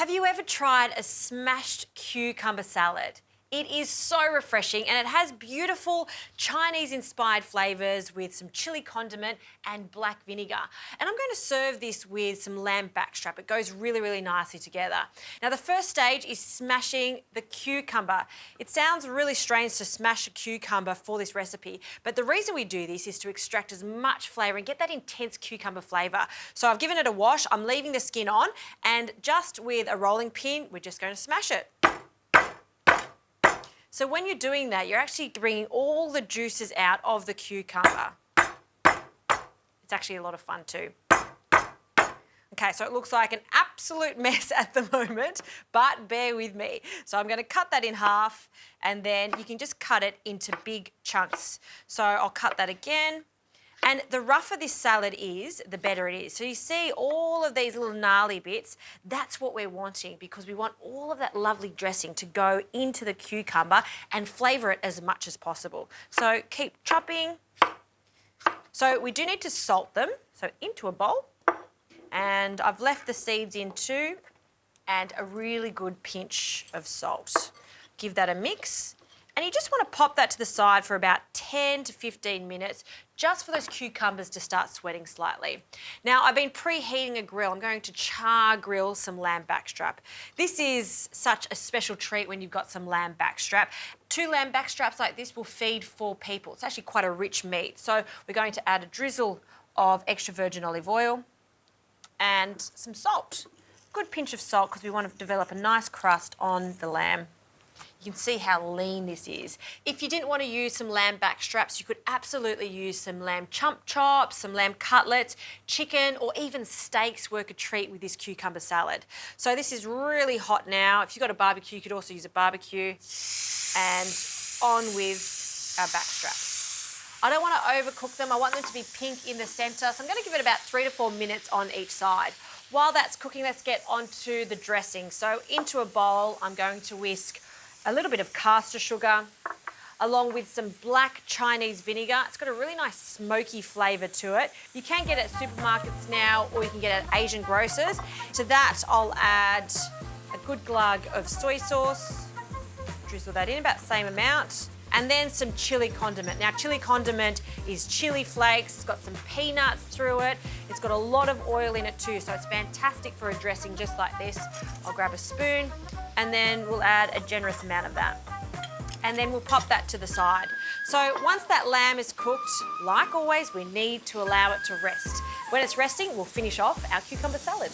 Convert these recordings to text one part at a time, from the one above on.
Have you ever tried a smashed cucumber salad? It is so refreshing and it has beautiful Chinese-inspired flavours with some chilli condiment and black vinegar. And I'm going to serve this with some lamb backstrap. It goes really, really nicely together. Now, the first stage is smashing the cucumber. It sounds really strange to smash a cucumber for this recipe, but the reason we do this is to extract as much flavour and get that intense cucumber flavour. So I've given it a wash, I'm leaving the skin on, and just with a rolling pin, we're just going to smash it. So when you're doing that, you're actually bringing all the juices out of the cucumber. It's actually a lot of fun too. Okay, so it looks like an absolute mess at the moment, but bear with me. So I'm going to cut that in half, and then you can just cut it into big chunks. So I'll cut that again. And the rougher this salad is, the better it is. So you see all of these little gnarly bits, that's what we're wanting, because we want all of that lovely dressing to go into the cucumber and flavour it as much as possible. So keep chopping. So we do need to salt them, so into a bowl. And I've left the seeds in too, and a really good pinch of salt. Give that a mix. And you just want to pop that to the side for about 10 to 15 minutes, just for those cucumbers to start sweating slightly. Now, I've been preheating a grill. I'm going to char grill some lamb backstrap. This is such a special treat when you've got some lamb backstrap. 2 lamb backstraps like this will feed 4 people. It's actually quite a rich meat. So we're going to add a drizzle of extra virgin olive oil and some salt. Good pinch of salt, because we want to develop a nice crust on the lamb. You can see how lean this is. If you didn't want to use some lamb backstraps, you could absolutely use some lamb chump chops, some lamb cutlets, chicken, or even steaks work a treat with this cucumber salad. So this is really hot now. If you've got a barbecue, you could also use a barbecue. And on with our backstraps. I don't want to overcook them. I want them to be pink in the centre. So I'm going to give it about 3 to 4 minutes on each side. While that's cooking, let's get onto the dressing. So into a bowl, I'm going to whisk a little bit of caster sugar, along with some black Chinese vinegar. It's got a really nice smoky flavour to it. You can get it at supermarkets now, or you can get it at Asian grocers. To that, I'll add a good glug of soy sauce, drizzle that in about the same amount, and then some chili condiment. Now, chili condiment is chili flakes. It's got some peanuts through it. It's got a lot of oil in it too, so it's fantastic for a dressing just like this. I'll grab a spoon, and then we'll add a generous amount of that. And then we'll pop that to the side. So once that lamb is cooked, like always, we need to allow it to rest. When it's resting, we'll finish off our cucumber salad.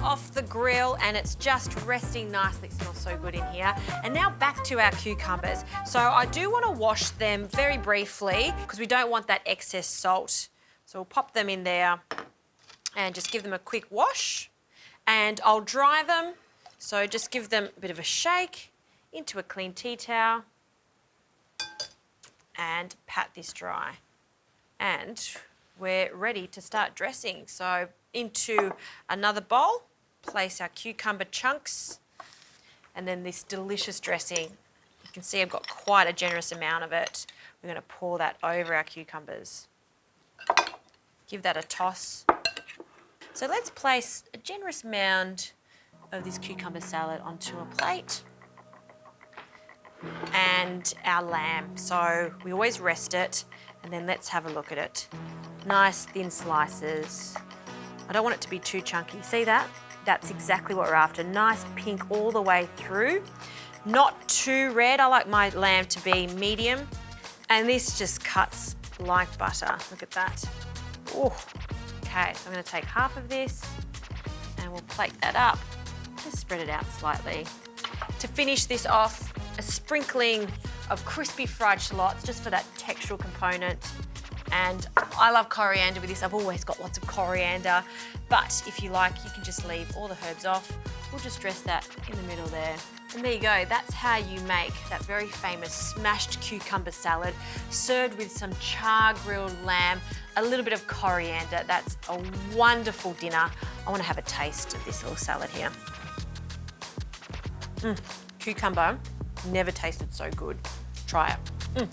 Off the grill, and it's just resting nicely. It smells so good in here. And now back to our cucumbers. So I do want to wash them very briefly, because we don't want that excess salt. So we'll pop them in there and just give them a quick wash. And I'll dry them. So just give them a bit of a shake into a clean tea towel and pat this dry. And we're ready to start dressing. So into another bowl, place our cucumber chunks, and then this delicious dressing. You can see I've got quite a generous amount of it. We're going to pour that over our cucumbers. Give that a toss. So let's place a generous mound of this cucumber salad onto a plate. And our lamb. So we always rest it, and then let's have a look at it. Nice thin slices. I don't want it to be too chunky. See that? That's exactly what we're after. Nice pink all the way through. Not too red. I like my lamb to be medium. And this just cuts like butter. Look at that. Ooh. Okay, so I'm going to take half of this and we'll plate that up. Just spread it out slightly. To finish this off, a sprinkling of crispy fried shallots just for that textural component. And I love coriander with this. I've always got lots of coriander. But if you like, you can just leave all the herbs off. We'll just dress that in the middle there. And there you go. That's how you make that very famous smashed cucumber salad, served with some char-grilled lamb, a little bit of coriander. That's a wonderful dinner. I want to have a taste of this little salad here. Cucumber never tasted so good. Try it.